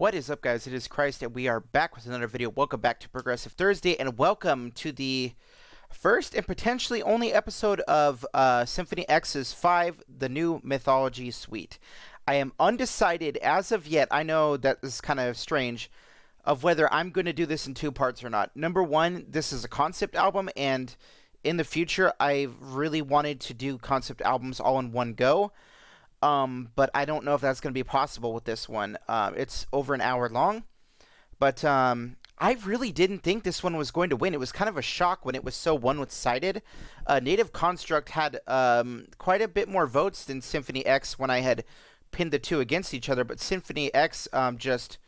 What is up, guys? It is Christ, and we are back with another video. Welcome back to Progressive Thursday, and welcome to the first and potentially only episode of Symphony X's 5, the new Mythology suite. I am undecided as of yet. I know that is kind of strange, of whether I'm going to do this in two parts or not. Number one, this is a concept album, and in the future, I really wanted to do concept albums all in one go. But I don't know if that's going to be possible with this one. It's over an hour long, but I really didn't think this one was going to win. It was kind of a shock when it was so one-sided. Native Construct had quite a bit more votes than Symphony X when I had pinned the two against each other, but Symphony X just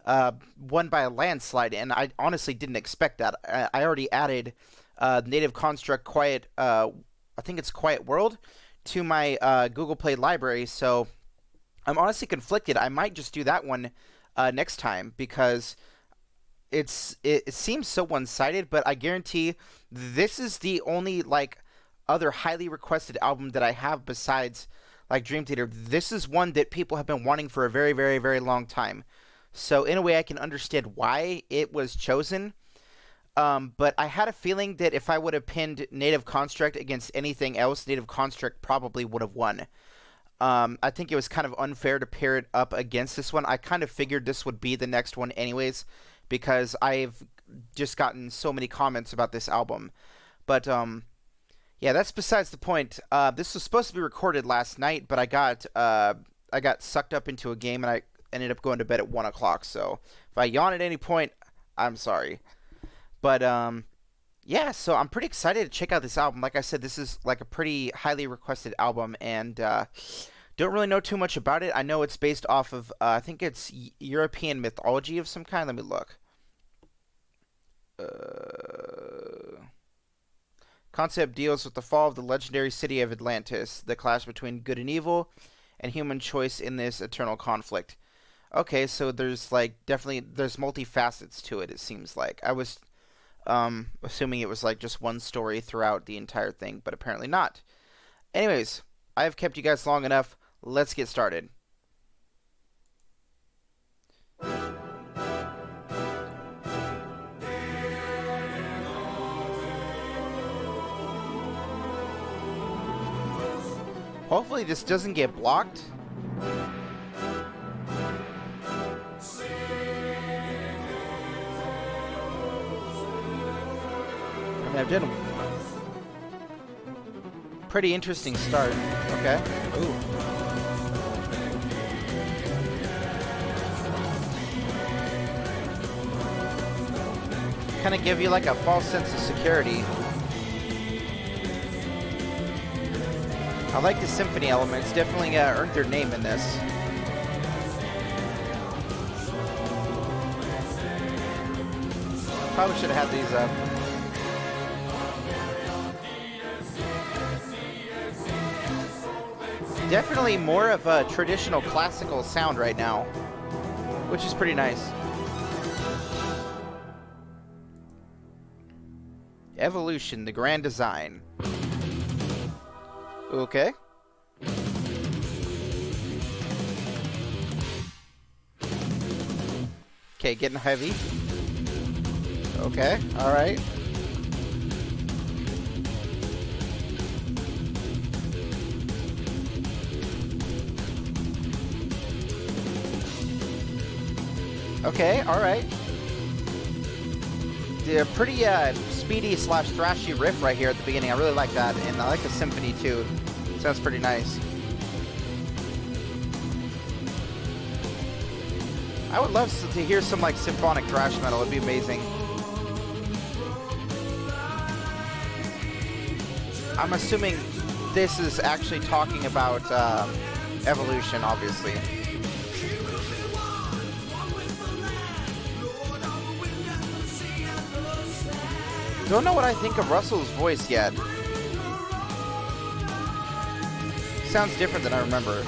won by a landslide, and I honestly didn't expect that. I already added Native Construct Quiet, I think it's Quiet World, to my Google Play library, so I'm honestly conflicted. I might just do that one next time because it seems so one-sided, but I guarantee this is the only other highly requested album that I have besides Dream Theater. This is one that people have been wanting for a very, very, very long time. So in a way, I can understand why it was chosen. But I had a feeling that if I would have pinned Native Construct against anything else, Native Construct probably would have won. I think it was kind of unfair to pair it up against this one. I kind of figured this would be the next one anyways, because I've just gotten so many comments about this album. But yeah, that's besides the point. This was supposed to be recorded last night, but I got sucked up into a game and I ended up going to bed at 1 o'clock. So if I yawn at any point, I'm sorry. But, yeah, so I'm pretty excited to check out this album. Like I said, this is a pretty highly requested album, and don't really know too much about it. I know it's based off of, I think it's European mythology of some kind. Let me look. Concept deals with the fall of the legendary city of Atlantis, the clash between good and evil, and human choice in this eternal conflict. Okay, so there's, definitely, there's multifacets to it, it seems like. I was assuming it was just one story throughout the entire thing, but apparently not. Anyways, I have kept you guys long enough. Let's get started. Hopefully this doesn't get blocked. I've done a pretty interesting start. Okay. Ooh. Kind of give you a false sense of security. I like the symphony elements. Definitely earned their name in this. Probably should have had these up. Definitely more of a traditional classical sound right now, which is pretty nice. Evolution, the grand design. Okay. Okay, getting heavy. Okay, alright. Okay, alright. The pretty speedy / thrashy riff right here at the beginning. I really like that, and I like the symphony too. Sounds pretty nice. I would love to hear some symphonic thrash metal. It'd be amazing. I'm assuming this is actually talking about evolution, obviously. Don't know what I think of Russell's voice yet. Sounds different than I remember.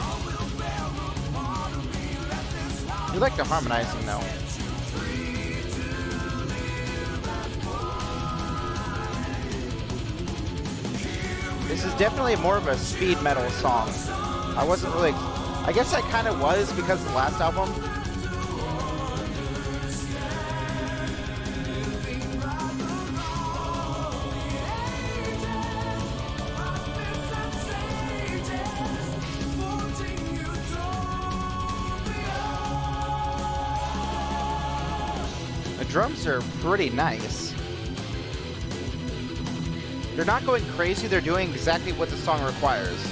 You like the harmonizing though. This is definitely more of a speed metal song. I wasn't really... I guess I kind of was because of the last album. drums are pretty nice. They're not going crazy, they're doing exactly what the song requires.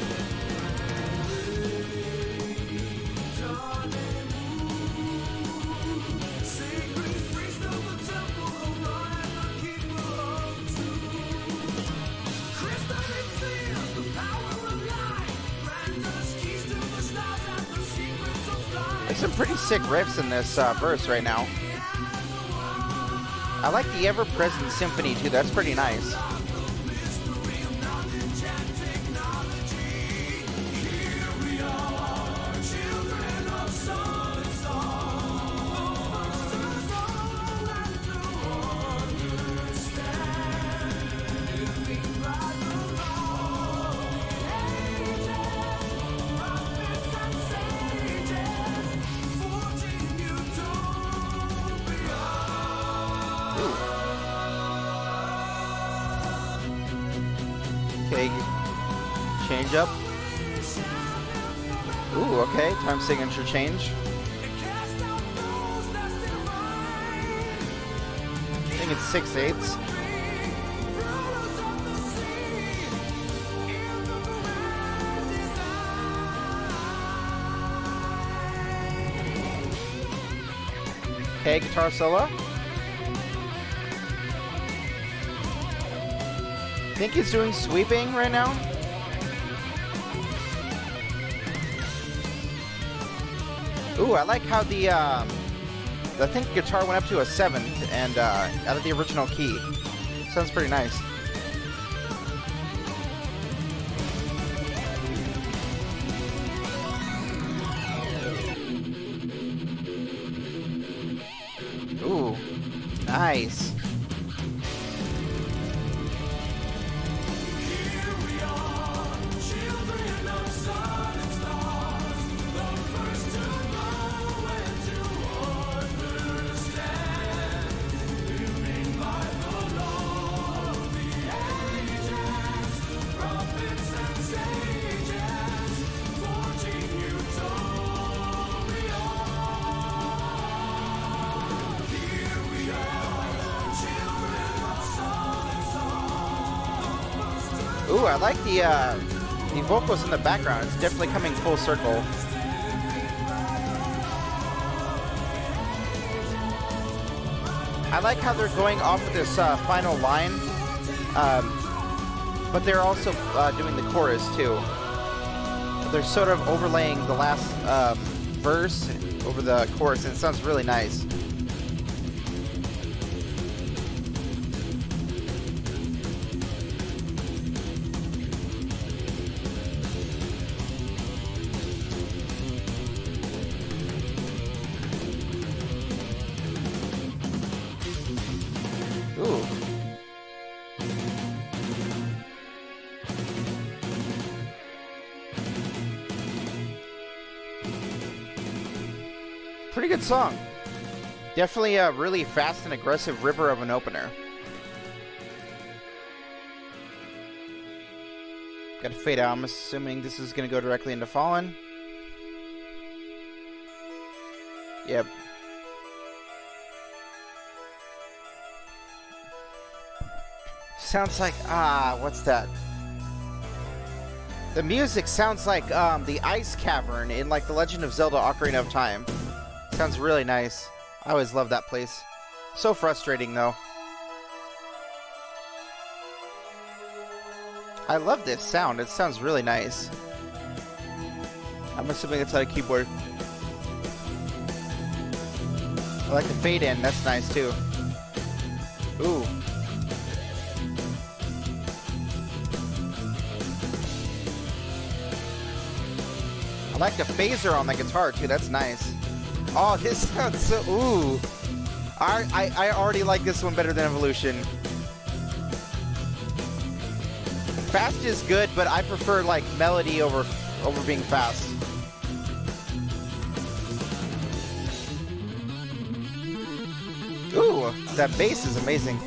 There's some pretty sick riffs in this verse right now. I like the ever-present symphony too, that's pretty nice. Okay, change up. Ooh, okay, time signature change. I think it's 6/8. Okay, guitar solo. I think he's doing sweeping right now. Ooh, I like how the I think guitar went up to a 7th and out of the original key. Sounds pretty nice. Ooh, nice. Ooh, I like the vocals in the background. It's definitely coming full circle. I like how they're going off of this final line, but they're also doing the chorus too. They're sort of overlaying the last verse over the chorus, and it sounds really nice. Ooh. Pretty good song. Definitely a really fast and aggressive ripper of an opener. Got to fade out. I'm assuming this is going to go directly into Fallen. Yep. Sounds like, what's that? The music sounds like the ice cavern in like the Legend of Zelda Ocarina of Time. Sounds really nice. I always love that place. So frustrating though. I love this sound. It sounds really nice. I'm assuming it's on a keyboard. I like the fade in. That's nice too. Ooh. I like the phaser on the guitar too, that's nice. Oh, this sounds so, ooh. I already like this one better than Evolution. Fast is good, but I prefer like melody over being fast. Ooh, that bass is amazing.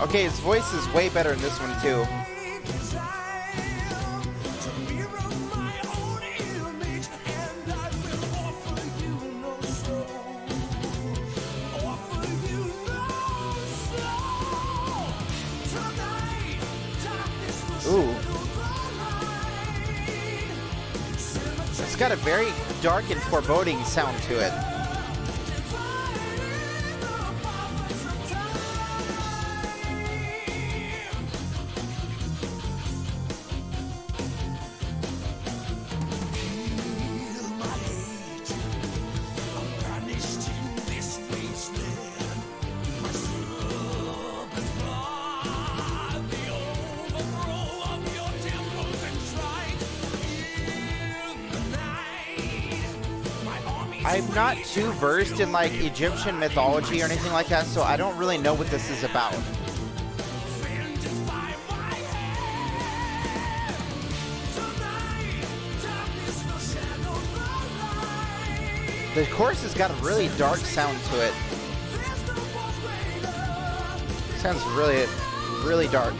Okay, his voice is way better in this one too. Ooh. It's got a very dark and foreboding sound to it. I'm not too versed in like Egyptian mythology or anything like that, so I don't really know what this is about. The chorus has got a really dark sound to it. Sounds really, really dark.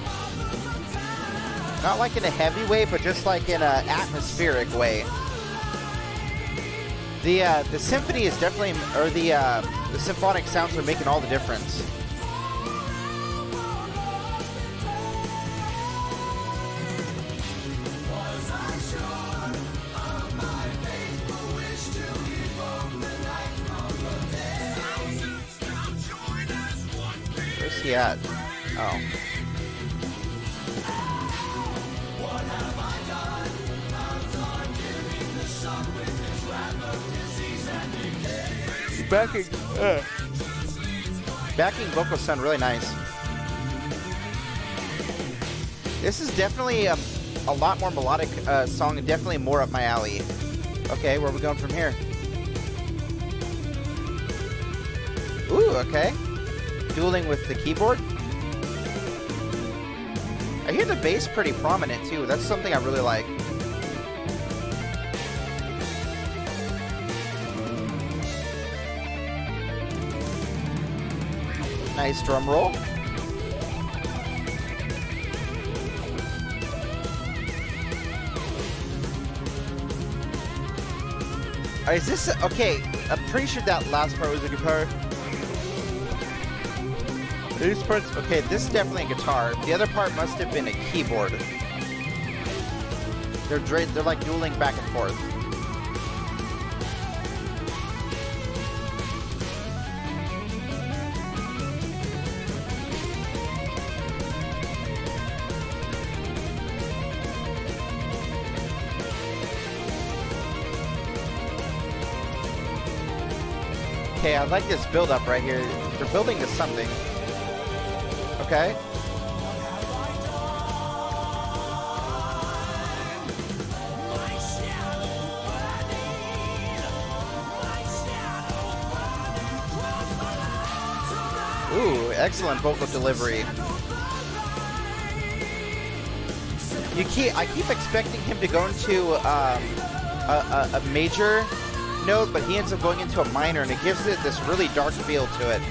Not like in a heavy way, but just like in an atmospheric way. The symphony is definitely, or the symphonic sounds are making all the difference. Where's he at? Oh. Backing vocals sound really nice. This is definitely a lot more melodic song and definitely more up my alley. Okay, where are we going from here? Ooh, okay. Dueling with the keyboard. I hear the bass pretty prominent too. That's something I really like. Nice drum roll. Is this okay? I'm pretty sure that last part was a guitar. These parts, okay, this is definitely a guitar. The other part must have been a keyboard. They're like dueling back and forth. Okay, I like this build-up right here. They're building to something. Okay. Ooh, excellent vocal delivery. I keep expecting him to go into a major note, but he ends up going into a minor, and it gives it this really dark feel to it.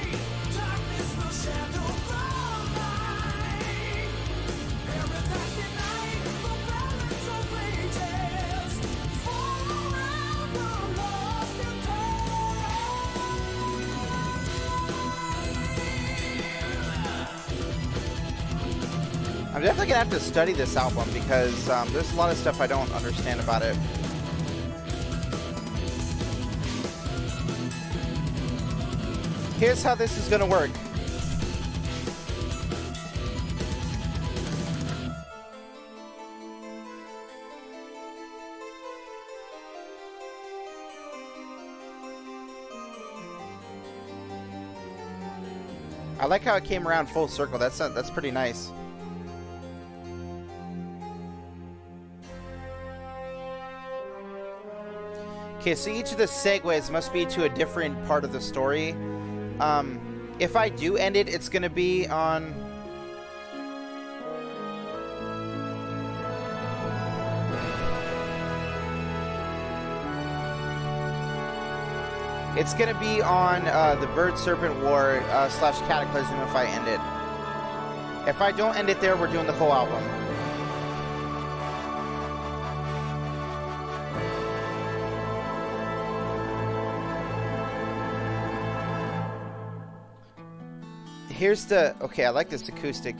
I'm definitely gonna have to study this album because there's a lot of stuff I don't understand about it. Here's how this is gonna work. I like how it came around full circle. That's pretty nice. Okay, so each of the segues must be to a different part of the story. If I do end it, it's gonna be on... It's gonna be on the Bird Serpent War / Cataclysm if I end it. If I don't end it there, we're doing the full album. Here's the... Okay, I like this acoustic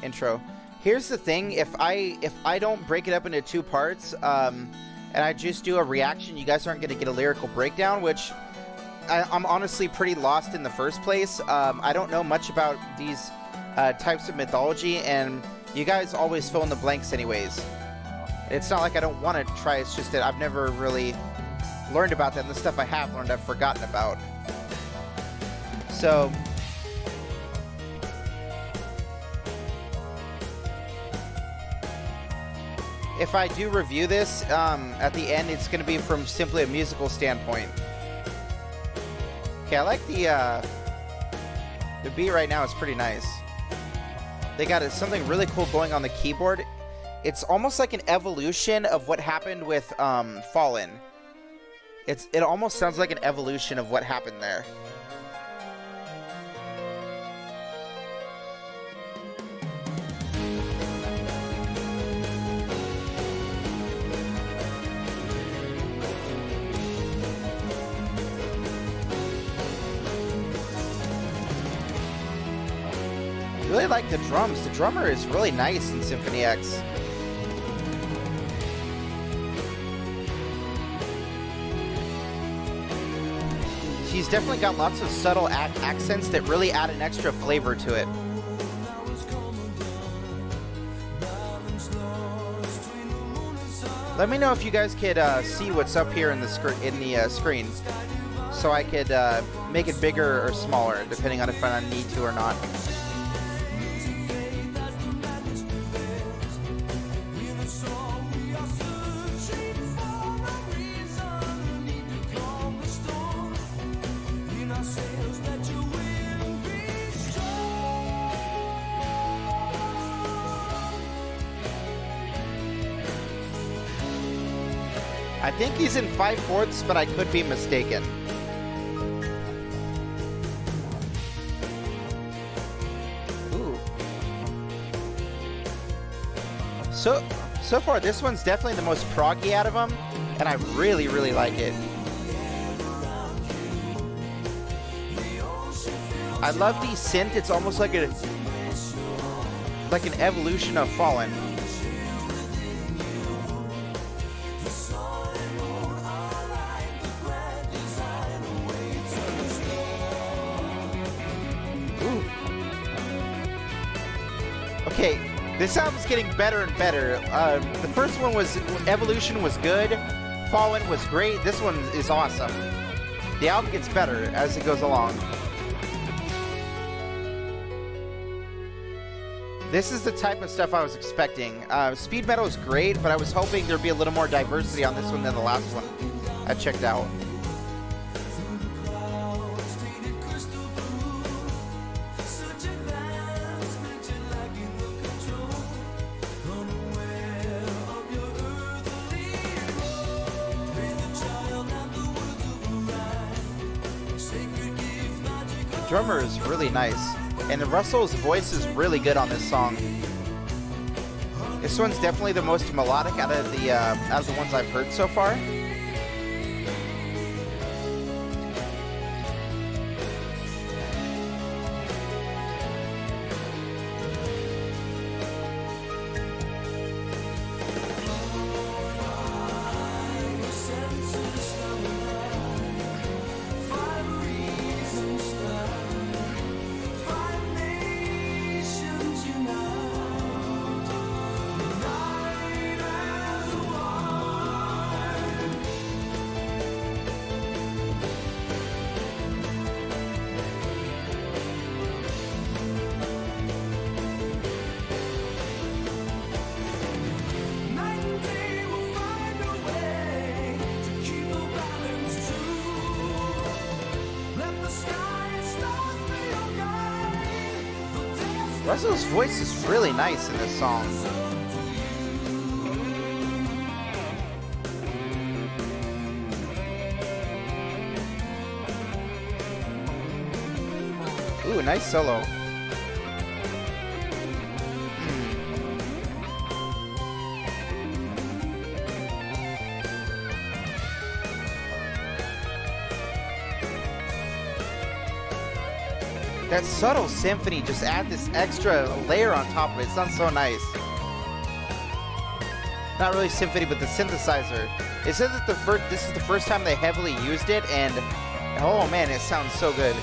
intro. Here's the thing. If I don't break it up into 2 parts, and I just do a reaction, you guys aren't going to get a lyrical breakdown, which I'm honestly pretty lost in the first place. I don't know much about these types of mythology, and you guys always fill in the blanks anyways. It's not like I don't want to try, it's just that I've never really learned about that, and the stuff I have learned I've forgotten about. So... if I do review this, at the end, it's going to be from simply a musical standpoint. Okay, I like the beat right now is pretty nice. They got something really cool going on the keyboard. It's almost like an evolution of what happened with Fallen. It almost sounds like an evolution of what happened there. Really like the drums. The drummer is really nice in Symphony X. She's definitely got lots of subtle accents that really add an extra flavor to it. Let me know if you guys could see what's up here in the screen, so I could make it bigger or smaller, depending on if I need to or not. I think he's in 5/4, but I could be mistaken. Ooh. So far, this one's definitely the most proggy out of them, and I really, really like it. I love the synth. It's almost like an evolution of Fallen. Okay, this album's getting better and better. The first one was Evolution was good, Fallen was great. This one is awesome. The album gets better as it goes along. This is the type of stuff I was expecting. Speed metal is great, but I was hoping there'd be a little more diversity on this one than the last one I checked out. The drummer is really nice, and Russell's voice is really good on this song. This one's definitely the most melodic out of the ones I've heard so far. Russell's voice is really nice in this song. Ooh, nice solo. That subtle symphony just add this extra layer on top of it. It sounds so nice. Not really symphony, but the synthesizer. It says that this is the first time they heavily used it, and oh man, it sounds so good.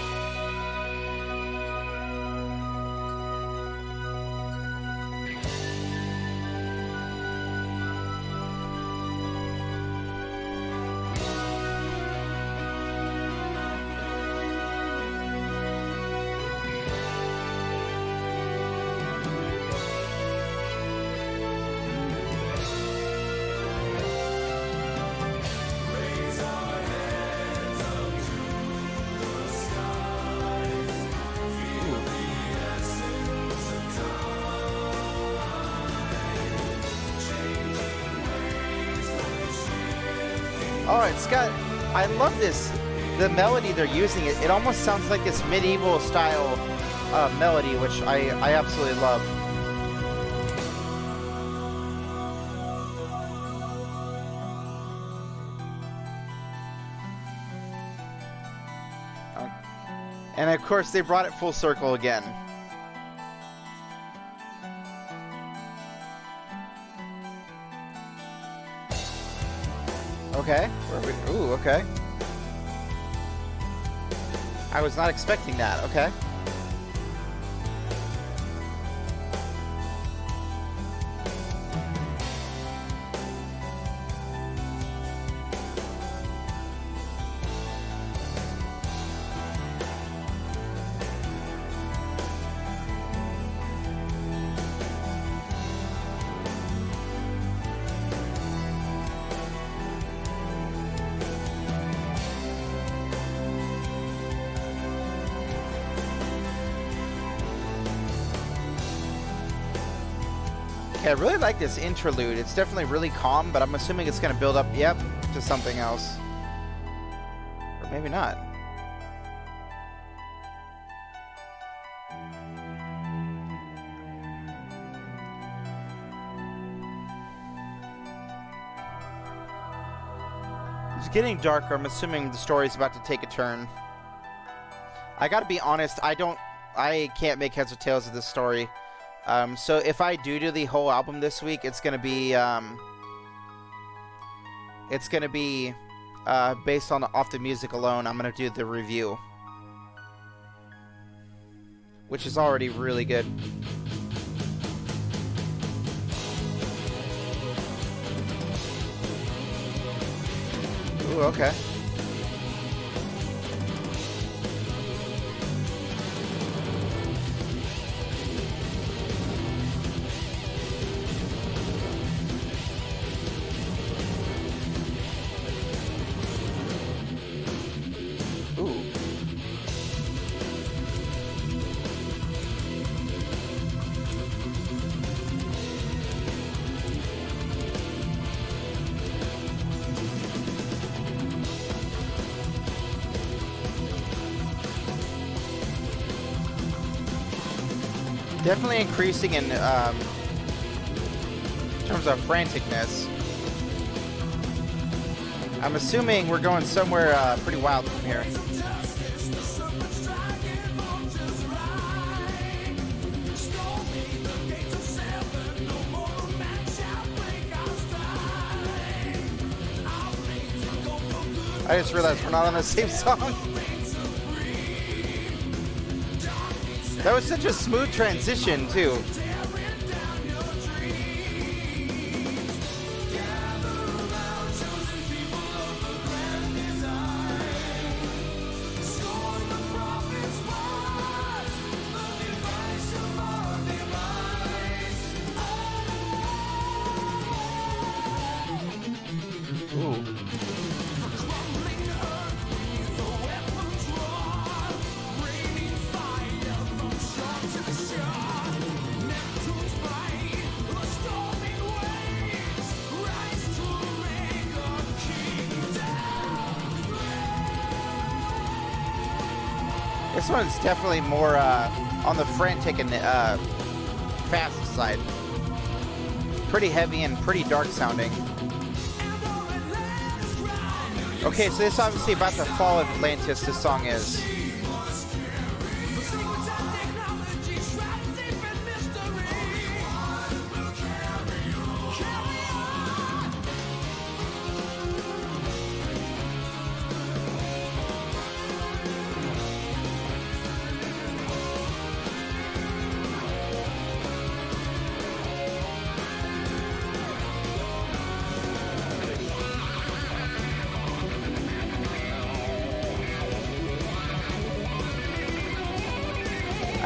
Oh, it's got, I love this, the melody they're using. It almost sounds like this medieval style melody, which I absolutely love. And of course, they brought it full circle again. Okay. Ooh, okay. I was not expecting that. Okay. Okay, I really like this interlude. It's definitely really calm, but I'm assuming it's going to build up, yep, to something else. Or maybe not. It's getting darker. I'm assuming the story's about to take a turn. I gotta be honest, I can't make heads or tails of this story. So if I do the whole album this week, it's gonna be based on off the music alone. I'm gonna do the review, which is already really good. Ooh, okay. Definitely increasing in terms of franticness. I'm assuming we're going somewhere pretty wild from here. I just realized we're not on the same song. That was such a smooth transition, too. This one's definitely more on the frantic and fast side. Pretty heavy and pretty dark sounding. Okay, so this is obviously about the fall of Atlantis, this song is.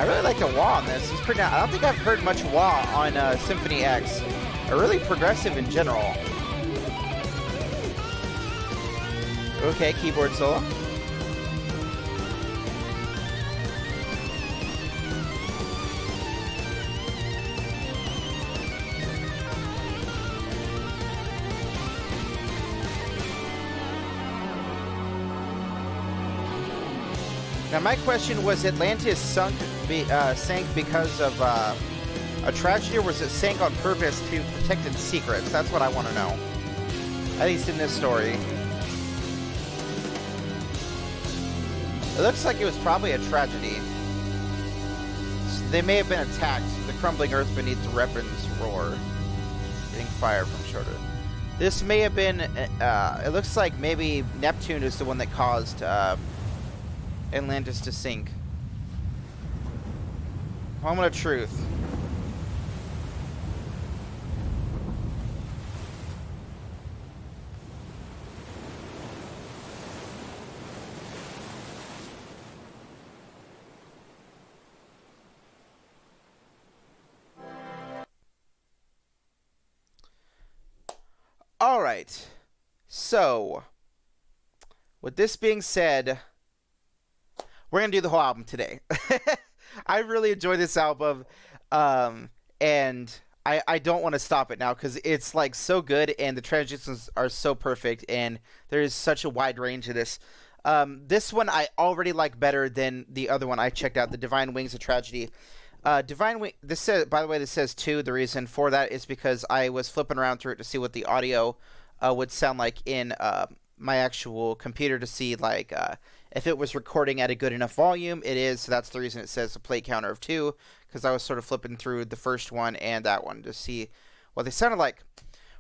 really like the wah on this. It's pretty. I don't think I've heard much wah on Symphony X. Really progressive in general. Okay, keyboard solo. Now my question was, Atlantis sank because of a tragedy, or was it sank on purpose to protect its secrets? That's what I want to know. At least in this story. It looks like it was probably a tragedy. So they may have been attacked. The crumbling earth beneath the weapons roar. Getting fire from shoulder. This may have been, it looks like maybe Neptune is the one that caused Atlantis to sink. Moment of truth. All right. So, with this being said, we're going to do the whole album today. I really enjoy this album, and I don't want to stop it now because it's like so good and the transitions are so perfect and there's such a wide range of this. This one I already like better than the other one I checked out, The Divine Wings of Tragedy. Divine Wing, this says, by the way, this says 2. The reason for that is because I was flipping around through it to see what the audio would sound like in my actual computer to see like if it was recording at a good enough volume. It is, so that's the reason it says a play counter of 2, because I was sort of flipping through the first one and that one to see what they sounded like.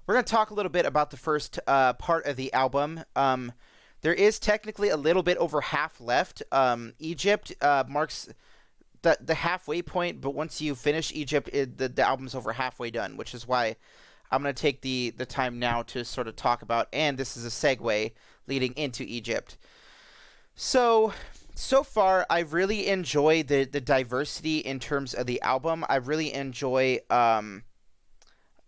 We're going to talk a little bit about the first part of the album. There is technically a little bit over half left. Egypt marks the halfway point, but once you finish Egypt, the album's over halfway done, which is why I'm going to take the time now to sort of talk about, and this is a segue leading into Egypt. So far, I've really enjoyed the diversity in terms of the album. I really enjoy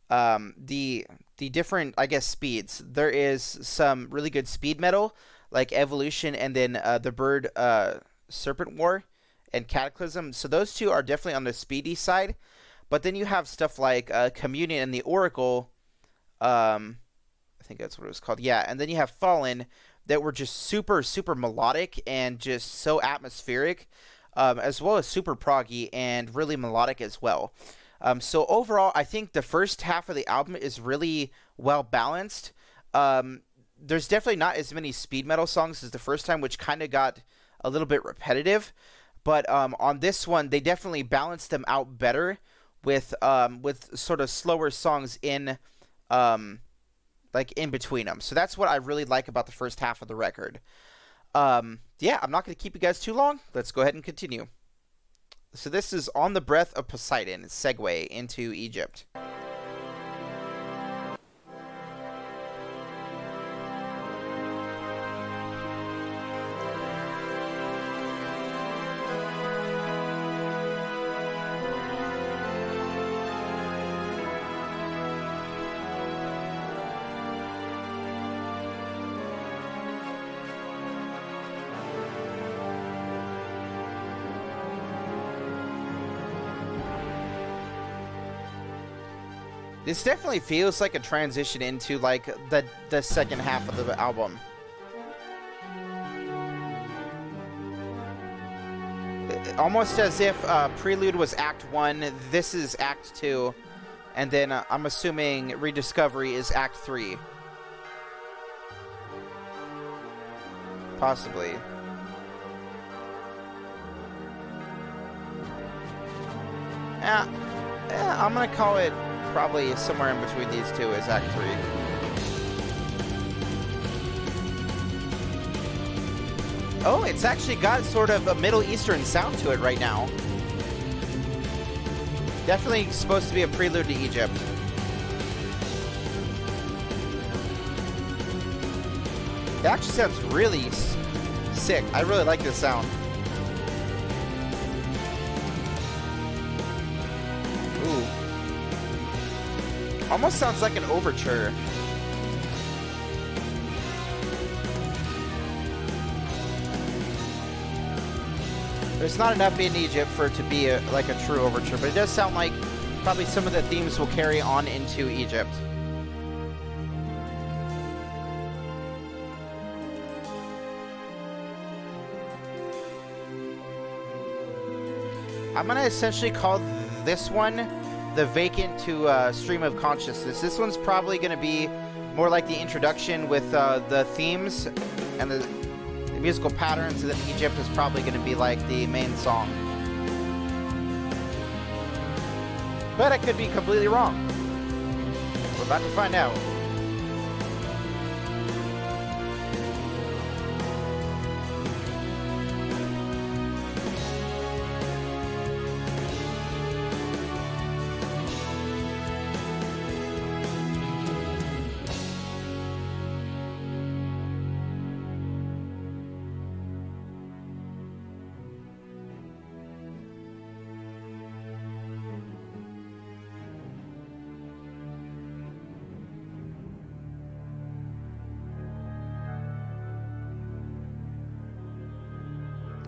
the different, I guess, speeds. There is some really good speed metal, like Evolution, and then the Bird Serpent War and Cataclysm. So those two are definitely on the speedy side. But then you have stuff like Communion and the Oracle. I think that's what it was called. Yeah, and then you have Fallen that were just super, super melodic and just so atmospheric, as well as super proggy and really melodic as well. So overall, I think the first half of the album is really well balanced. There's definitely not as many speed metal songs as the first time, which kind of got a little bit repetitive. But on this one, they definitely balanced them out better with sort of slower songs in like in between them. So that's what I really like about the first half of the record. Yeah, I'm not going to keep you guys too long. Let's go ahead and continue. So this is On the Breath of Poseidon, segue into Egypt. This definitely feels like a transition into like the second half of the album. Almost as if Prelude was Act 1, this is Act 2, and then I'm assuming Rediscovery is Act 3. Possibly. Yeah, I'm gonna call it probably somewhere in between these two is Act 3. Oh, it's actually got sort of a Middle Eastern sound to it right now. Definitely supposed to be a prelude to Egypt. It actually sounds really sick. I really like this sound. Almost sounds like an overture. There's not enough in Egypt for it to be like a true overture, but it does sound like probably some of the themes will carry on into Egypt. I'm gonna essentially call this one the vacant to stream of consciousness. This one's probably gonna be more like the introduction with the themes and the musical patterns, and then Egypt is probably gonna be like the main song. But I could be completely wrong. We're about to find out.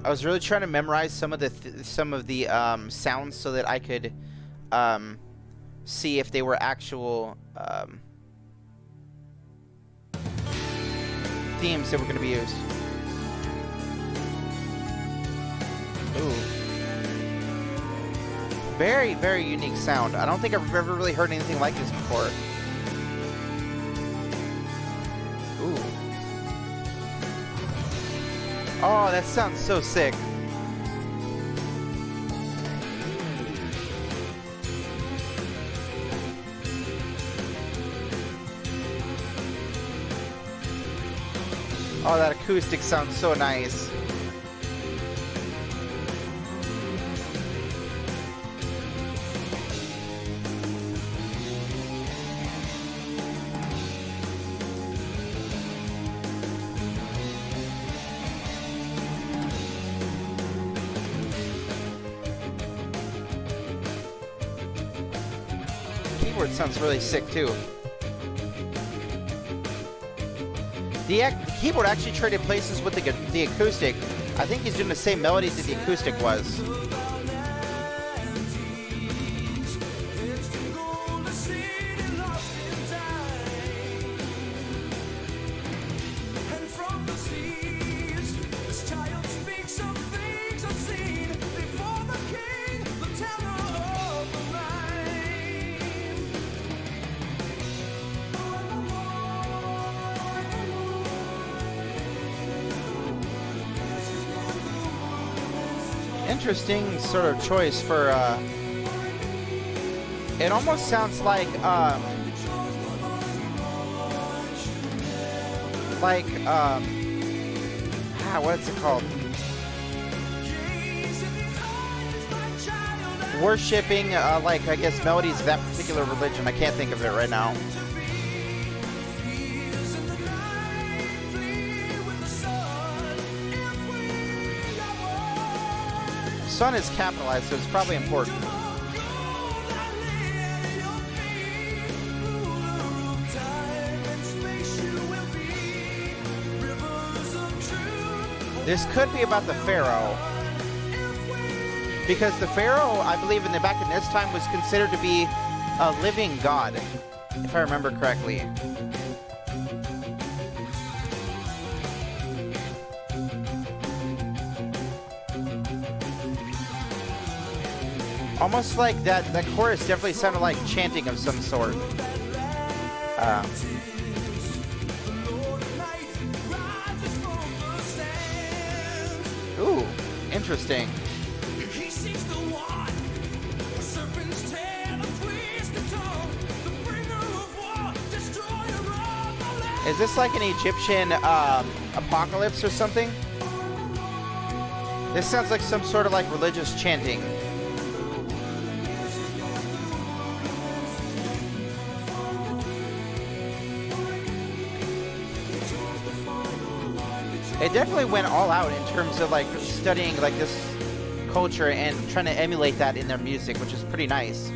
I was really trying to memorize some of the sounds so that I could see if they were actual themes that were going to be used. Ooh. Very, very unique sound. I don't think I've ever really heard anything like this before. Ooh. Oh, that sounds so sick. Oh, that acoustic sounds so nice. Keyboard sounds really sick too. The keyboard actually traded places with the acoustic. I think he's doing the same melodies that the acoustic was. Interesting sort of choice for it almost sounds like what's it called, worshipping like I guess melodies of that particular religion. I can't think of it right now. Sun is capitalized, so it's probably important. This could be about the pharaoh, because the pharaoh, I believe, back in this time, was considered to be a living god, if I remember correctly. Almost like that chorus definitely sounded like chanting of some sort. Ooh, interesting. Is this like an Egyptian apocalypse or something? This sounds like some sort of like religious chanting. It definitely went all out in terms of like studying like this culture and trying to emulate that in their music, which is pretty nice.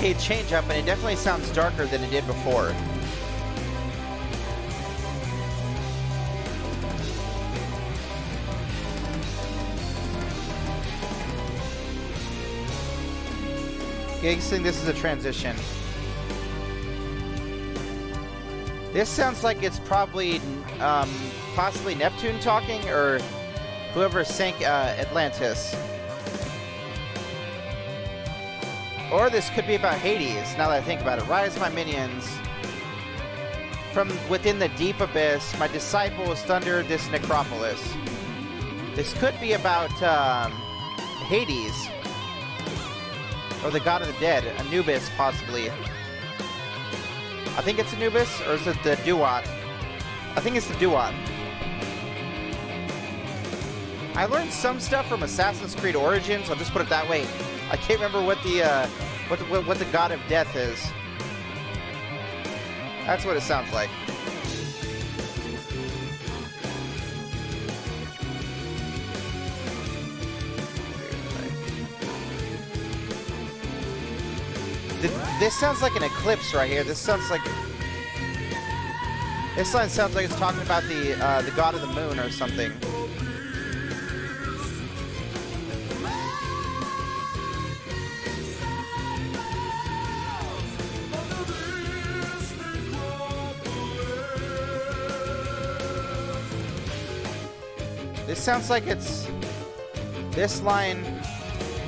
arcade change-up, and it definitely sounds darker than it did before. Guessing this is a transition. This sounds like it's probably, possibly Neptune talking, or whoever sank Atlantis. Or this could be about Hades, now that I think about it. Rise, my minions. From within the deep abyss, my disciples thunder this necropolis. This could be about Hades. Or the god of the dead, Anubis, possibly. I think it's Anubis, or is it the Duat? I think it's the Duat. I learned some stuff from Assassin's Creed Origins, I'll just put it that way. I can't remember what the god of death is. That's what it sounds like. This sounds like an eclipse right here. This line sounds like it's talking about the god of the moon or something. This sounds like it's this line.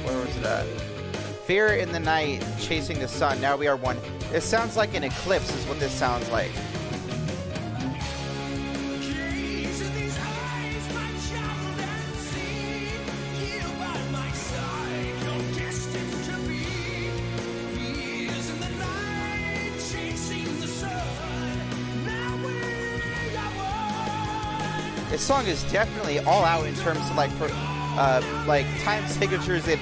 Where was it at? Fear in the night, chasing the sun. Now we are one. It sounds like an eclipse is what this sounds like. This song is definitely all out in terms of like time signatures and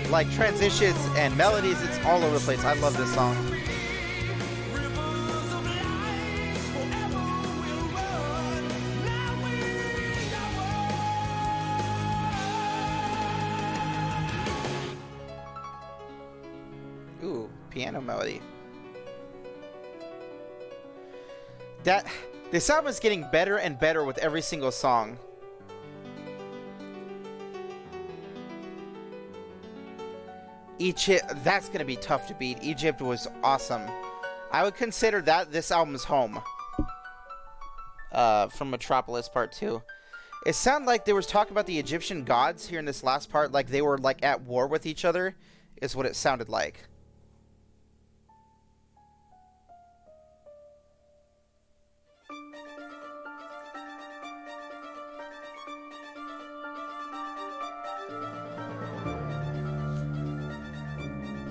like transitions and melodies. It's all over the place. I love this song. Ooh, piano melody. This album is getting better and better with every single song. Egypt, that's gonna be tough to beat. Egypt was awesome. I would consider that this album's home. From Metropolis Part 2. It sounded like there was talk about the Egyptian gods here in this last part, like they were like at war with each other, is what it sounded like.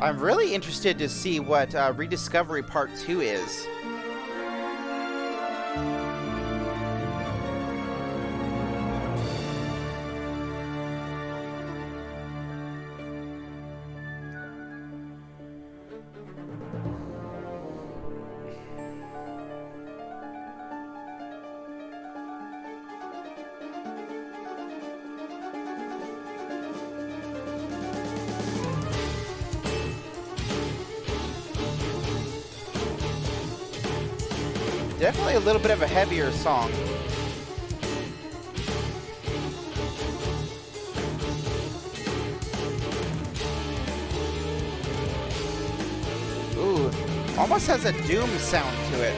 I'm really interested to see what Rediscovery Part 2 is. Definitely a little bit of a heavier song. Ooh, almost has a doom sound to it.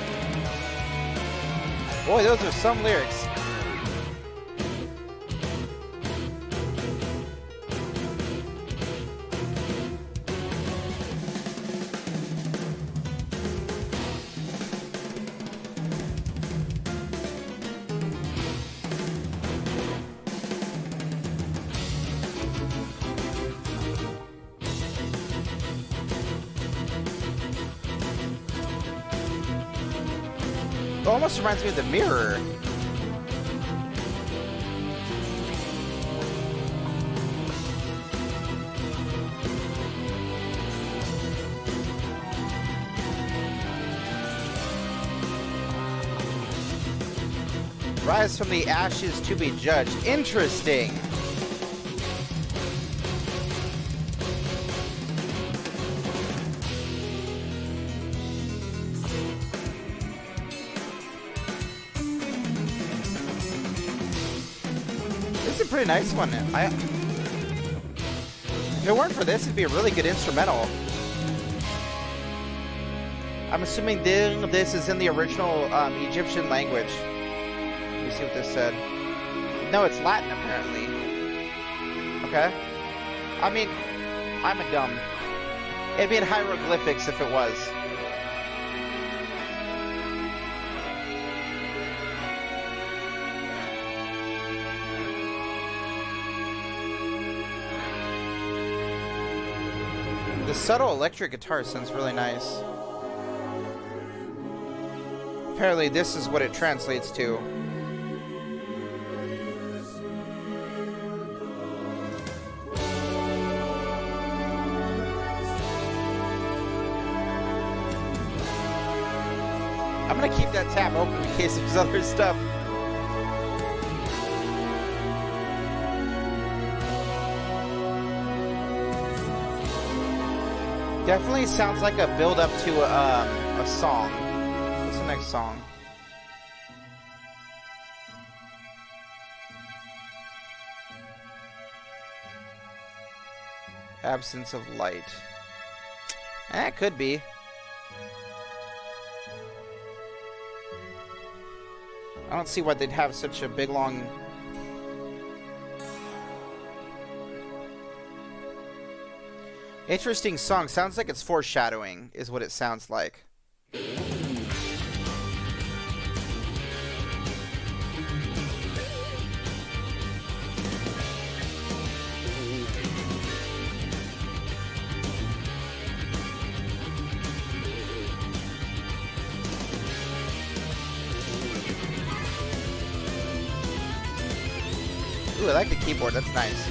Boy, those are some lyrics. It almost reminds me of The Mirror. Rise from the ashes to be judged. Interesting. really nice one. If it weren't for this, it'd be a really good instrumental. I'm assuming this is in the original Egyptian language. Let me see what this said. No, it's Latin, apparently. Okay. I mean, I'm a dumb. It'd be in hieroglyphics if it was. The subtle electric guitar sounds really nice. Apparently this is what it translates to. I'm gonna keep that tab open in case there's other stuff. Definitely sounds like a build-up to a song. What's the next song? Absence of light. It could be. I don't see why they'd have such a big, long... Interesting song. Sounds like it's foreshadowing, is what it sounds like. Ooh, I like the keyboard. That's nice.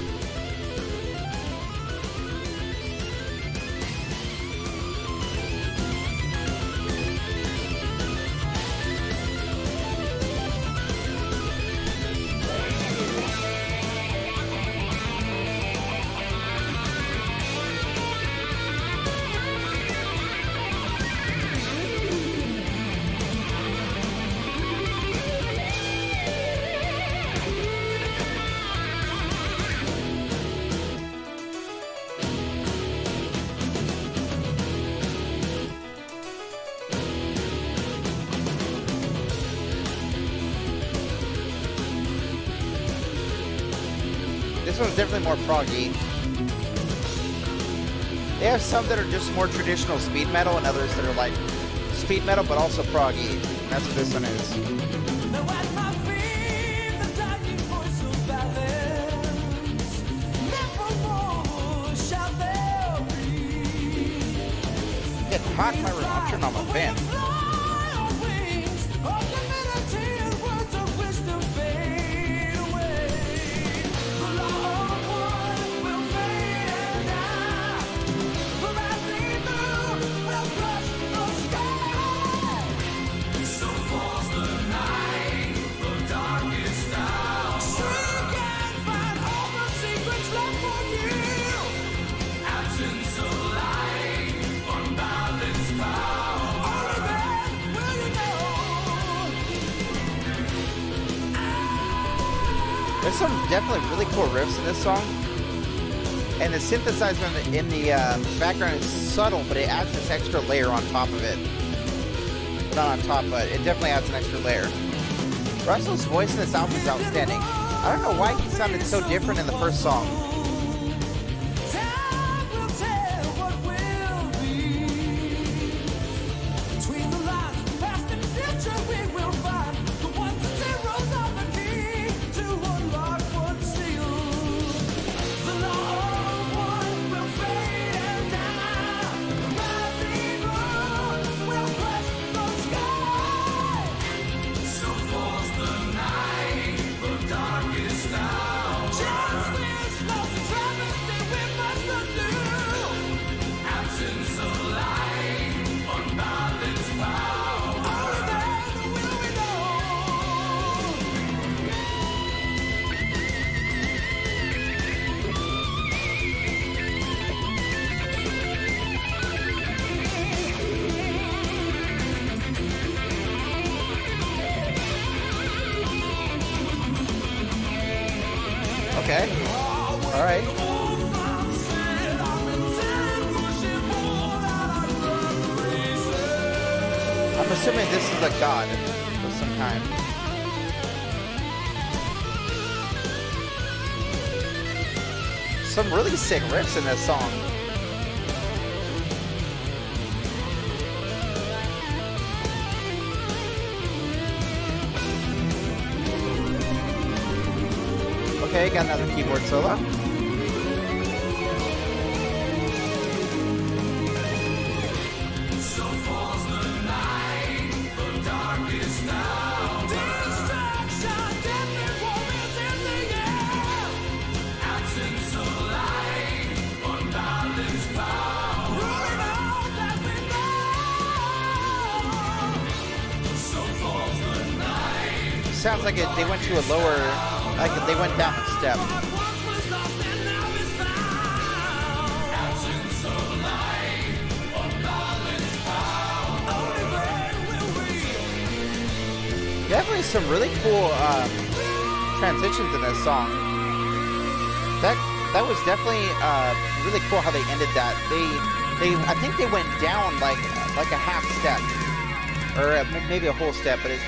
This one's definitely more proggy. They have some that are just more traditional speed metal and others that are like speed metal but also proggy. And that's what this one is. Getting hot in my room. I'm turning on my fan. There's some definitely really cool riffs in this song, and the synthesizer in the background is subtle, but it adds this extra layer on top of it. Not on top, but it definitely adds an extra layer. Russell's voice in this album is outstanding. I don't know why he sounded so different in the first song. All right. I'm assuming this is a god of some kind. Some really sick riffs in this song. Okay, got another keyboard solo. So falls the night, the darkest hour. Destruction, death and war is in the air. Absence of light, unbalanced power. Ruling all that we know. So falls the night. Sounds like they went to a lower, like they went down a step. Definitely some really cool transitions in this song. That was definitely really cool how they ended that. They I think they went down like a half step, or maybe a whole step, but it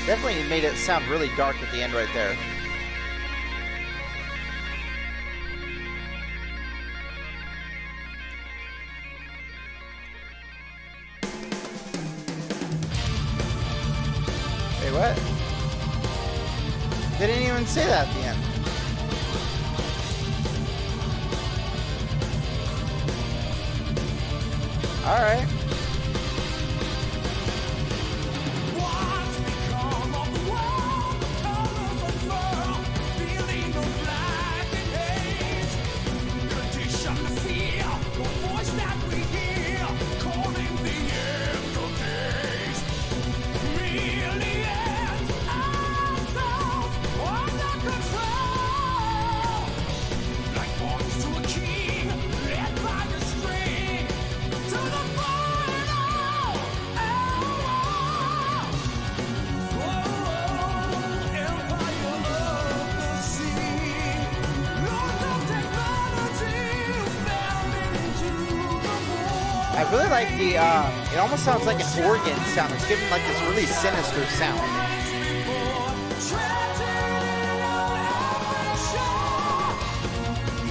definitely made it sound really dark at the end right there. Wait, what? They didn't even say that at the end. All right. What's become of the world? The colors unfurl, feeling of black and haze. Condition to feel the voice that we hear, calling the end of days. Merely as ourselves under control, like pawns to a king, led by the string to the final hour. Empire of the sea, Lord of technology, fell into the void. I really like the, it almost sounds like an organ sound. It's giving like this really sinister sound.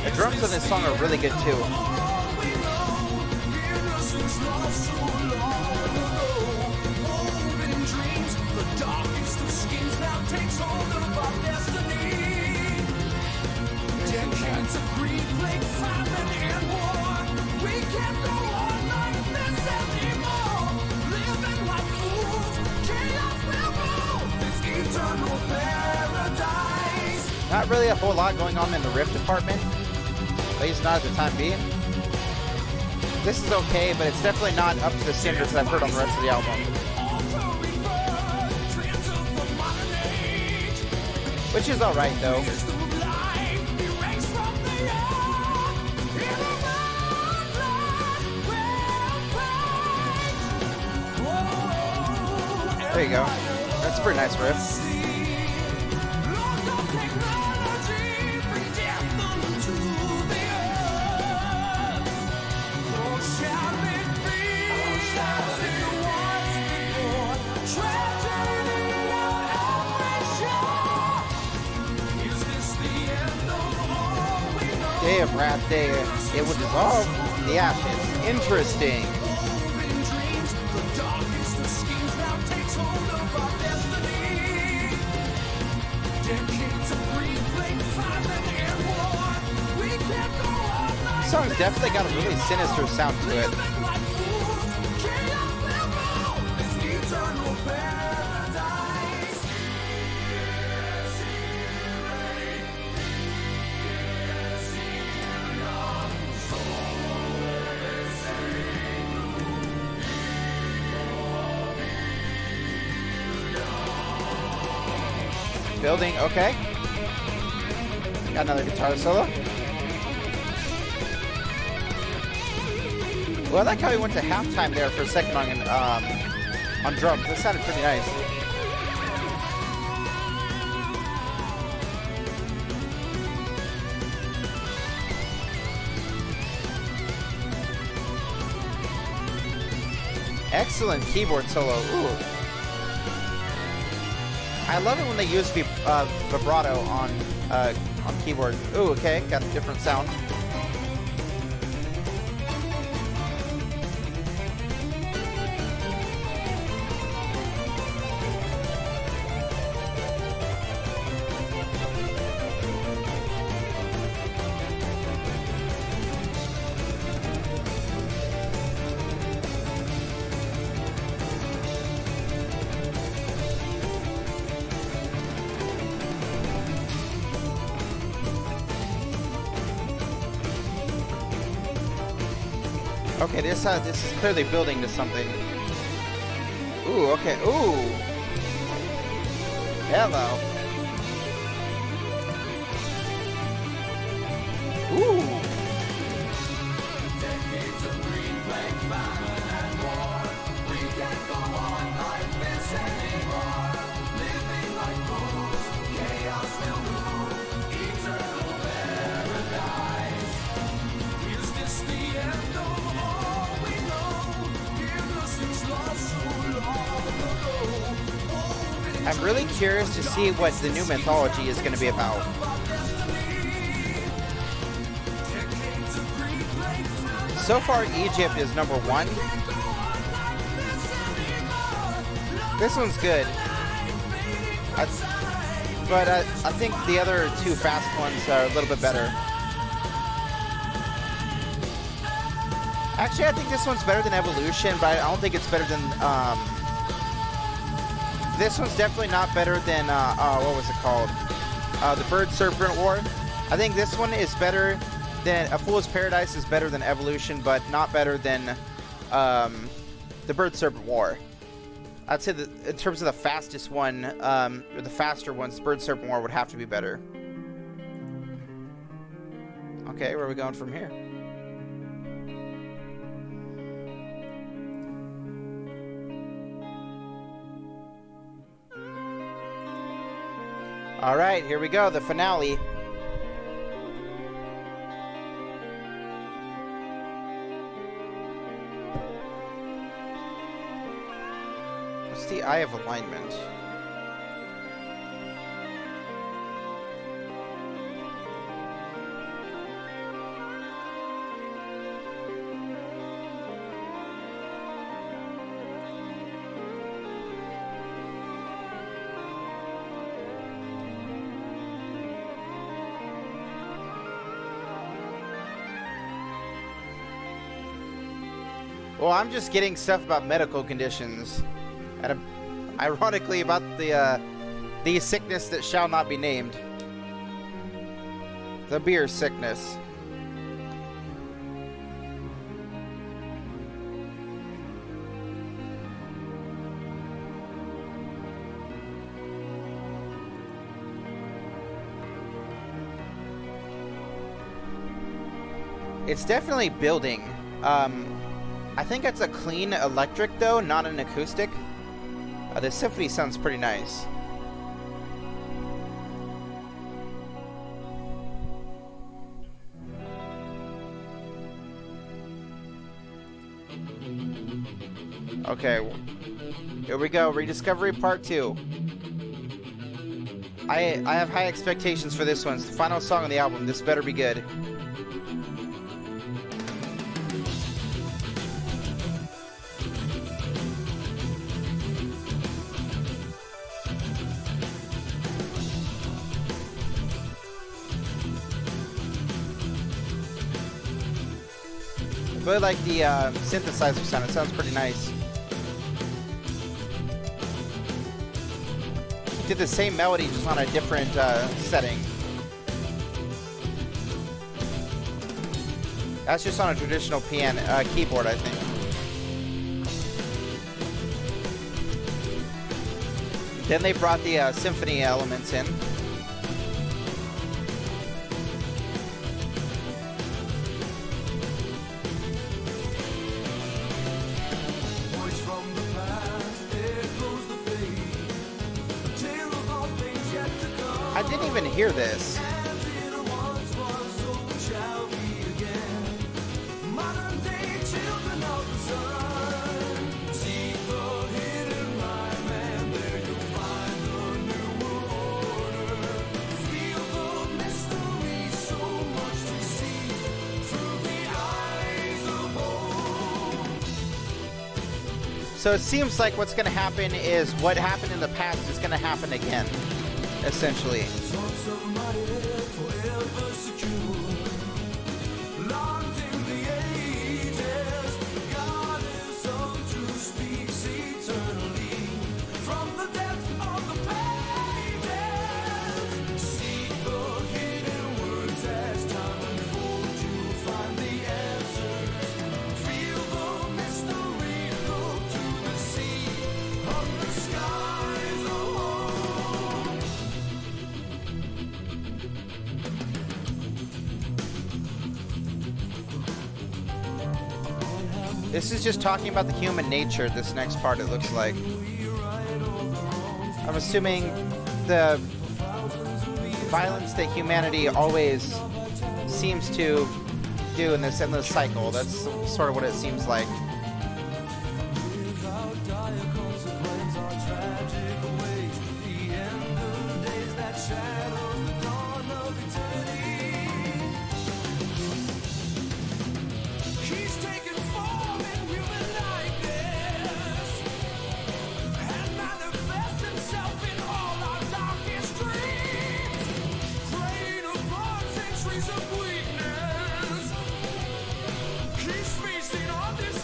The drums on this song are really good too. Not really a whole lot going on in the riff department, at least not at the time being. This is okay, but it's definitely not up to the standards I've heard on the rest of the album. Which is alright though. There you go. That's a pretty nice riff. Day of Wrath Day, it will dissolve the ashes. Interesting. This song's definitely got a really sinister sound to it. Building, okay. Got another guitar solo. Well, I like how he went to halftime there for a second on drums. That sounded pretty nice. Excellent keyboard solo. Ooh. I love it when they use vibrato on keyboard. Ooh, okay, got a different sound. Okay, this is clearly building to something. Ooh, okay. Ooh. Hello. Ooh. I'm really curious to see what the new mythology is going to be about. So far, Egypt is number 1. This one's good. But I think the other 2 fast ones are a little bit better. Actually, I think this one's better than Evolution, but I don't think it's better than... This one's definitely not better than, what was it called? The Bird Serpent War. I think this one is better than, A Fool's Paradise is better than Evolution, but not better than the Bird Serpent War. I'd say that in terms of the fastest one, or the faster ones, the Bird Serpent War would have to be better. Okay, where are we going from here? All right, here we go, the finale. What's the Eye of Alignment? Well, I'm just getting stuff about medical conditions, and ironically about the sickness that shall not be named. The beer sickness. It's definitely building. I think it's a clean electric though, not an acoustic. The Symphony sounds pretty nice. Okay, here we go. Rediscovery Part 2. I have high expectations for this one. It's the final song on the album. This better be good. I really like the synthesizer sound. It sounds pretty nice. He did the same melody just on a different setting. That's just on a traditional piano keyboard, I think. Then they brought the symphony elements in. I didn't even hear this. So it seems like what's going to happen is what happened in the past is going to happen again, essentially. This is just talking about the human nature, this next part, it looks like. I'm assuming the violence that humanity always seems to do in this endless cycle. That's sort of what it seems like.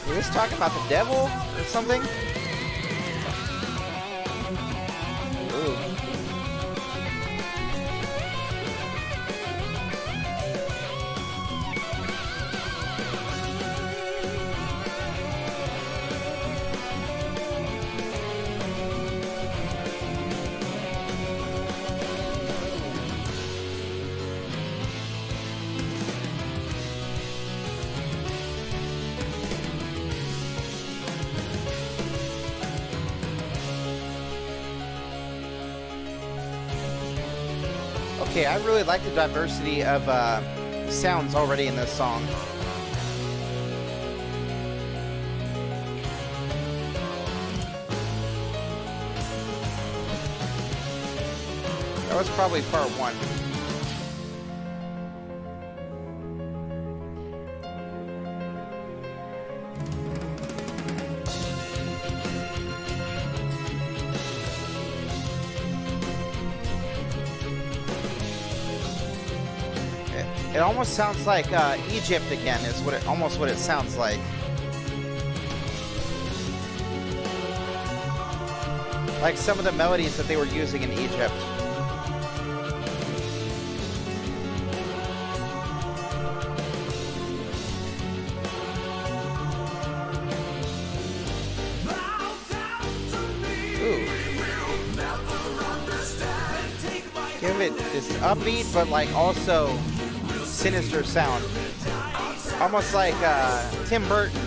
Is this talking about the devil or something? Ooh. Okay, I really like the diversity of sounds already in this song. That was probably part one. It almost sounds like Egypt again, is what it sounds like. Like some of the melodies that they were using in Egypt. Ooh. Give it this upbeat, but like also sinister sound. Almost like Tim Burton.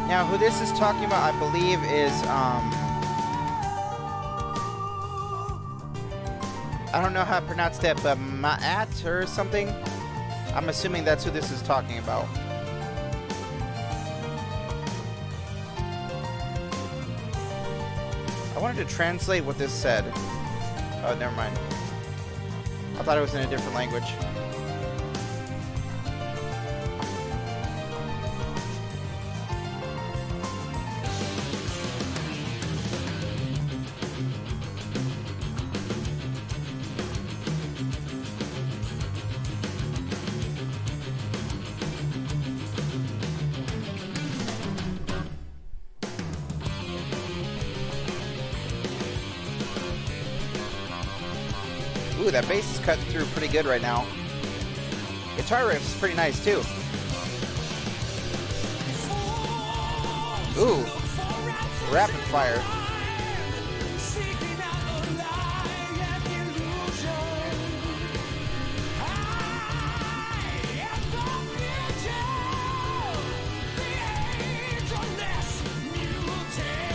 Now, who this is talking about, I believe, is, I don't know how to pronounce that, but Ma'at or something? I'm assuming that's who this is talking about. I wanted to translate what this said. Oh, never mind. I thought it was in a different language. Ooh, that bass is cutting through pretty good right now. Guitar riff is pretty nice too. Ooh, rapid fire.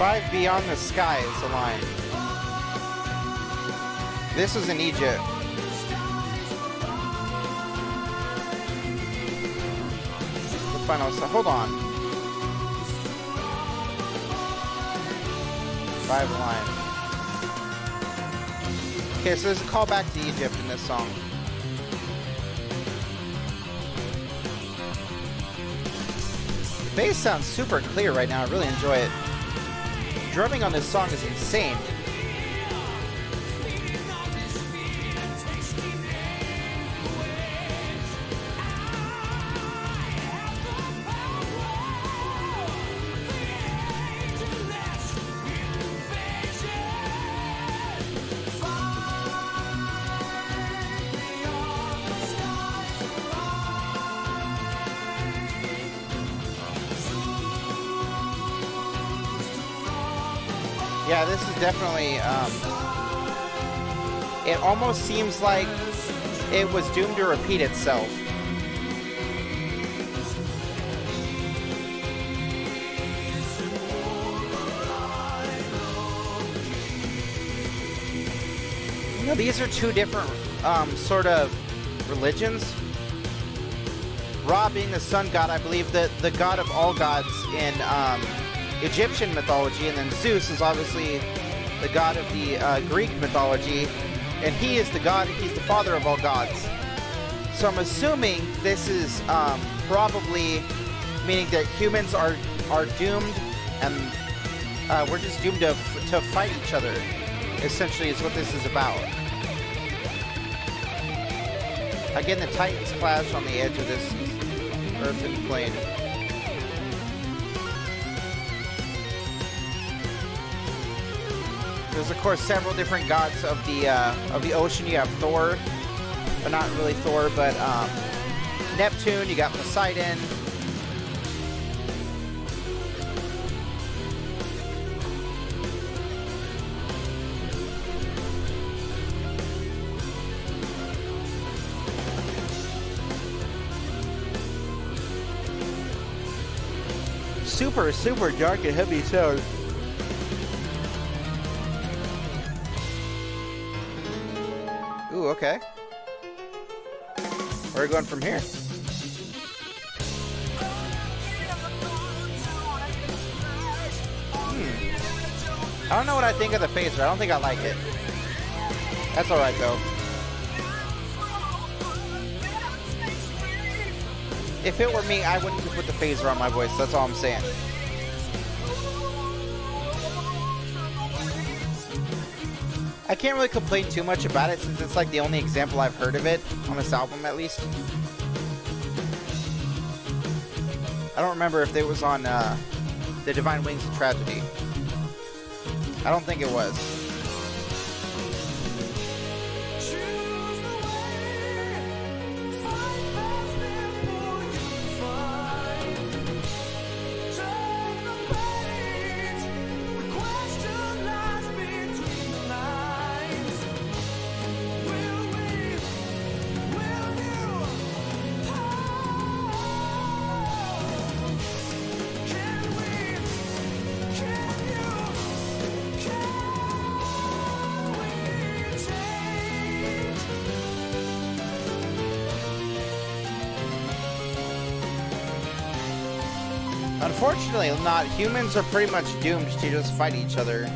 5 beyond the sky is the line. This is in Egypt. The final, so hold on. 5 line. Okay, so there's a callback to Egypt in this song. The bass sounds super clear right now. I really enjoy it. Drumming on this song is insane. Yeah, this is definitely, it almost seems like it was doomed to repeat itself. You know, these are two different, sort of religions. Ra being the sun god, I believe that the god of all gods in, Egyptian mythology, and then Zeus is obviously the god of the Greek mythology, and he is the god, he's the father of all gods. So I'm assuming this is probably meaning that humans are doomed, and we're just doomed to fight each other, essentially is what this is about. Again, the Titans clash on the edge of this earthen plane. There's of course several different gods of the ocean. You have Thor, but not really Thor, but Neptune. You got Poseidon. Super, super dark and heavy sound. Ooh, okay. Where are we going from here? I don't know what I think of the phaser. I don't think I like it. That's alright though. If it were me, I wouldn't put the phaser on my voice. That's all I'm saying. I can't really complain too much about it since it's like the only example I've heard of it on this album, at least. I don't remember if it was on The Divine Wings of Tragedy. I don't think it was. Unfortunately not. Humans are pretty much doomed to just fight each other.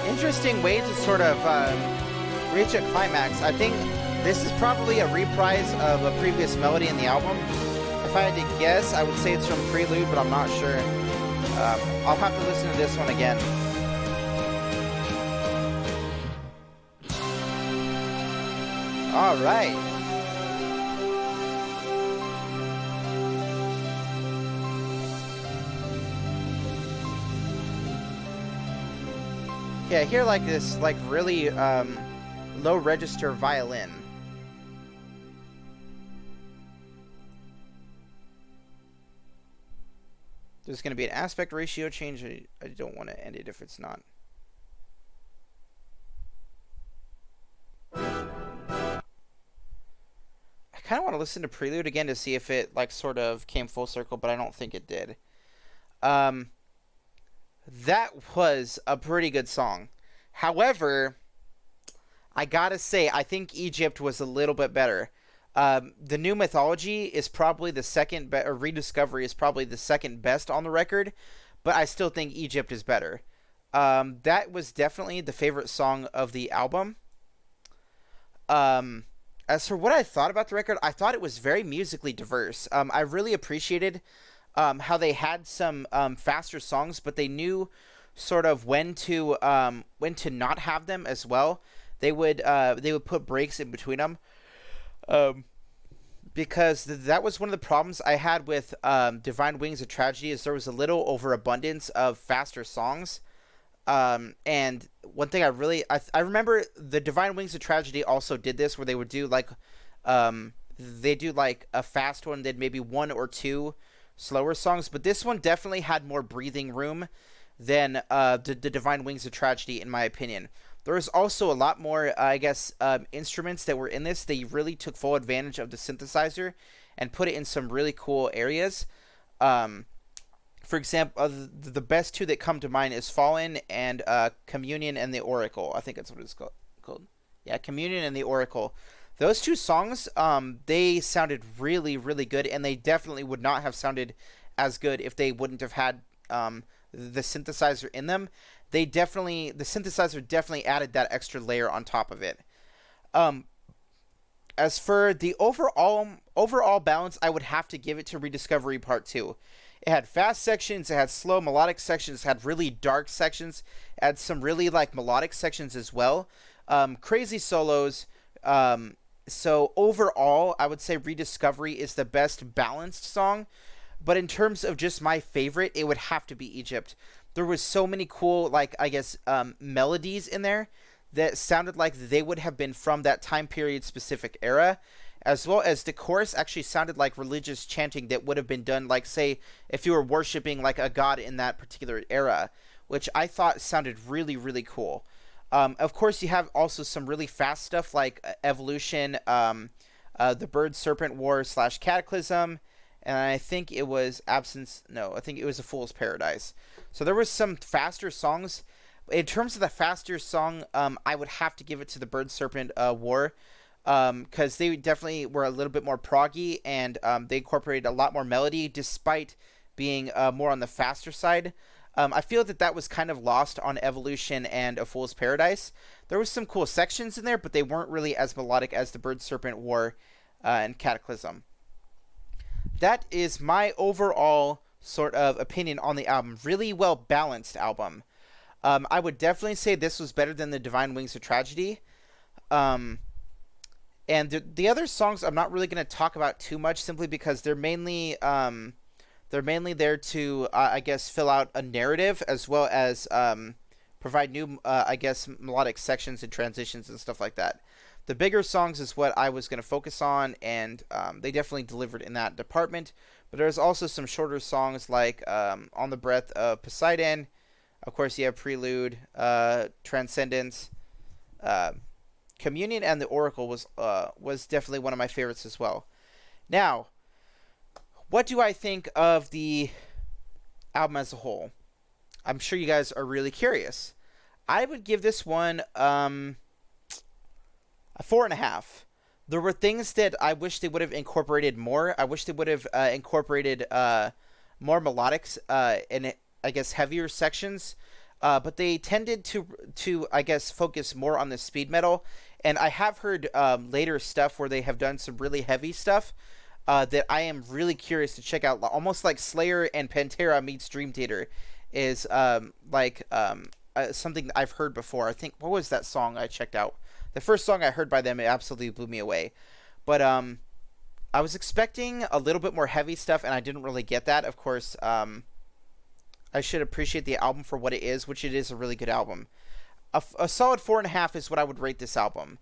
Interesting way to sort of reach a climax. I think this is probably a reprise of a previous melody in the album. If I had to guess, I would say it's from Prelude, but I'm not sure. I'll have to listen to this one again. All right. Yeah, I hear like this like really low register violin. There's going to be an aspect ratio change. I don't want to end it if it's not. I kind of want to listen to Prelude again to see if it like sort of came full circle, but I don't think it did. That was a pretty good song. However, I gotta say, I think Egypt was a little bit better. The new Mythology is probably the second, or Rediscovery is probably the second best on the record, but I still think Egypt is better. That was definitely the favorite song of the album. As for what I thought about the record, I thought it was very musically diverse. I really appreciated how they had some faster songs, but they knew sort of when to not have them as well. They would put breaks in between them, because that was one of the problems I had with Divine Wings of Tragedy, is there was a little overabundance of faster songs. And one thing I remember the Divine Wings of Tragedy also did this, where they would do like they do like a fast one, then maybe one or two slower songs, but this one definitely had more breathing room than the Divine Wings of Tragedy, in my opinion. There was also a lot more, instruments that were in this. They really took full advantage of the synthesizer and put it in some really cool areas. For example, the best two that come to mind is Fallen and Communion and the Oracle. I think that's what it's called. Yeah, Communion and the Oracle. Those two songs, they sounded really, really good, and they definitely would not have sounded as good if they wouldn't have had the synthesizer in them. The synthesizer definitely added that extra layer on top of it. As for the overall balance, I would have to give it to Rediscovery Part 2. It had fast sections, it had slow melodic sections, it had really dark sections, it had some really like melodic sections as well. Crazy solos. So overall, I would say Rediscovery is the best balanced song. But in terms of just my favorite, it would have to be Egypt. There was so many cool, melodies in there that sounded like they would have been from that time period specific era, as well as the chorus actually sounded like religious chanting that would have been done, like, say, if you were worshiping like a god in that particular era, which I thought sounded really, really cool. Of course, you have also some really fast stuff like Evolution, the Bird Serpent War / Cataclysm, and I think it was I think it was A Fool's Paradise. So there was some faster songs. In terms of the faster song, I would have to give it to the Bird Serpent War, because they definitely were a little bit more proggy, and they incorporated a lot more melody despite being more on the faster side. I feel that was kind of lost on Evolution and A Fool's Paradise. There was some cool sections in there, but they weren't really as melodic as the Bird Serpent War and Cataclysm. That is my overall sort of opinion on the album. Really well balanced album. I would definitely say this was better than the Divine Wings of Tragedy. And the other songs I'm not really going to talk about too much, simply because they're mainly there to, fill out a narrative, as well as provide new, melodic sections and transitions and stuff like that. The bigger songs is what I was going to focus on, and they definitely delivered in that department. But there's also some shorter songs like On the Breath of Poseidon. Of course, you have Prelude, Transcendence. Communion and the Oracle was definitely one of my favorites as well. Now, what do I think of the album as a whole? I'm sure you guys are really curious. I would give this one a 4.5. There were things that I wish they would have incorporated more. I wish they would have incorporated more melodics and heavier sections. But they tended to focus more on the speed metal. And I have heard later stuff where they have done some really heavy stuff that I am really curious to check out. Almost like Slayer and Pantera meets Dream Theater is something I've heard before. I think, what was that song I checked out? The first song I heard by them, it absolutely blew me away. But I was expecting a little bit more heavy stuff, and I didn't really get that. Of course, I should appreciate the album for what it is, which it is a really good album. A solid 4.5 is what I would rate this album.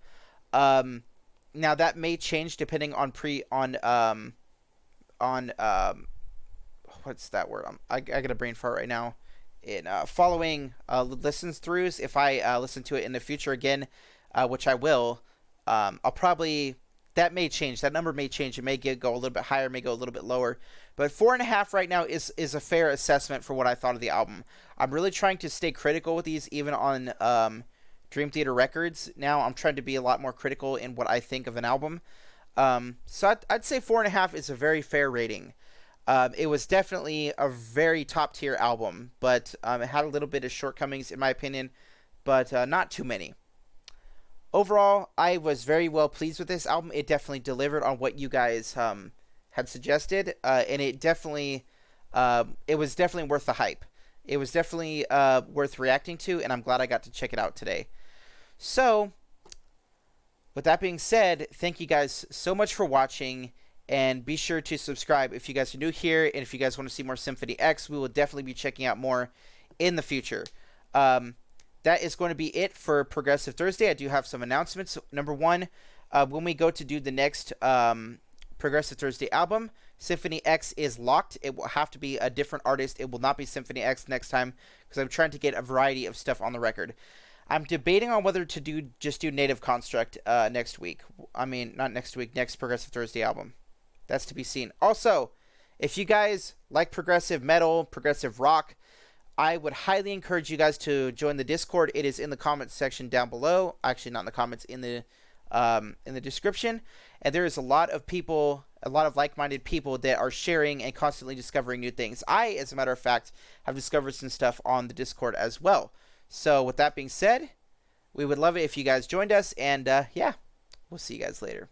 Now that may change depending on what's that word? I got a brain fart right now. In following listens throughs, if I listen to it in the future again, which I will, I'll probably, that may change. That number may change. It may go a little bit higher, may go a little bit lower. But 4.5 right now is a fair assessment for what I thought of the album. I'm really trying to stay critical with these, even on Dream Theater Records. Now I'm trying to be a lot more critical in what I think of an album. So I'd say 4.5 is a very fair rating. It was definitely a very top tier album, but it had a little bit of shortcomings in my opinion, but not too many. Overall, I was very well pleased with this album. It definitely delivered on what you guys had suggested, and it was definitely worth the hype. It was definitely worth reacting to, and I'm glad I got to check it out today. So, with that being said, thank you guys so much for watching, and be sure to subscribe if you guys are new here, and if you guys want to see more Symphony X, we will definitely be checking out more in the future. That is going to be it for Progressive Thursday. I do have some announcements. Number one, when we go to do the next Progressive Thursday album, Symphony X is locked. It will have to be a different artist. It will not be Symphony X next time, because I'm trying to get a variety of stuff on the record. I'm debating on whether to just do Native Construct next week. I mean, not next week, next Progressive Thursday album. That's to be seen. Also, if you guys like progressive metal, progressive rock, I would highly encourage you guys to join the Discord. It is in the comments section down below. Actually, not in the comments, in the description. And there is a lot of people, a lot of like-minded people that are sharing and constantly discovering new things. I, as a matter of fact, have discovered some stuff on the Discord as well. So with that being said, we would love it if you guys joined us. And yeah, we'll see you guys later.